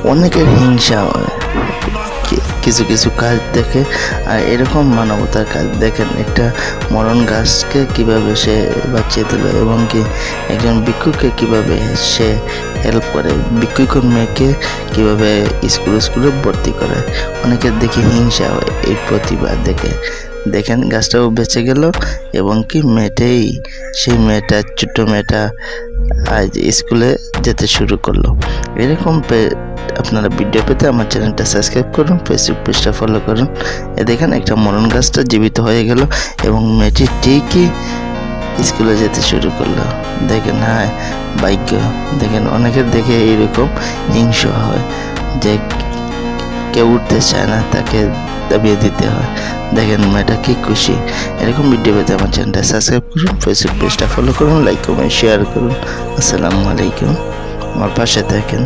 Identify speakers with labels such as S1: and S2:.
S1: অনেকের হিংসা হয় কিছু কিছু কাজ দেখে। আর এরকম মানবতার কাজ দেখেন, একটা মরণ গাছকে কিভাবে সে বাঁচিয়ে দিল, এবং কি একজন ভিক্ষুককে কিভাবে সে হেল্প করে, ভিক্ষুক মেয়েকে কিভাবে স্কুলে ভর্তি করে। অনেকের দেখে হিংসা হয় এই প্রতিভা দেখে। দেখেন গাছটাও বেঁচে গেল, এবং কি সেই মেয়েটা, ছোট্ট মেয়েটা আজ স্কুলে যেতে শুরু করলো। এরকম আপনারা ভিডিও পেতে আমার চ্যানেলটা সাবস্ক্রাইব করুন, ফেসবুক পেজটা ফলো করুন। দেখেন একটা মরণ গাছটা জীবিত হয়ে গেল, এবং মেয়েটি ঠিকই স্কুলে যেতে শুরু করলো। দেখেন, হ্যাঁ ভাগ্য। দেখেন অনেকের দেখে এইরকম হিংসা হয় যে কেউ উঠতে চায় না, তাকে দাবিয়ে দিতে হয়। দেখেন মেয়েটা কি খুশি। এরকম ভিডিও পেতে আমার চ্যানেলটা সাবস্ক্রাইব করুন, ফেসবুক পেজটা ফলো করুন, লাইক কমেন্ট শেয়ার করুন। আসসালামু আলাইকুম, আমার পাশে থাকেন।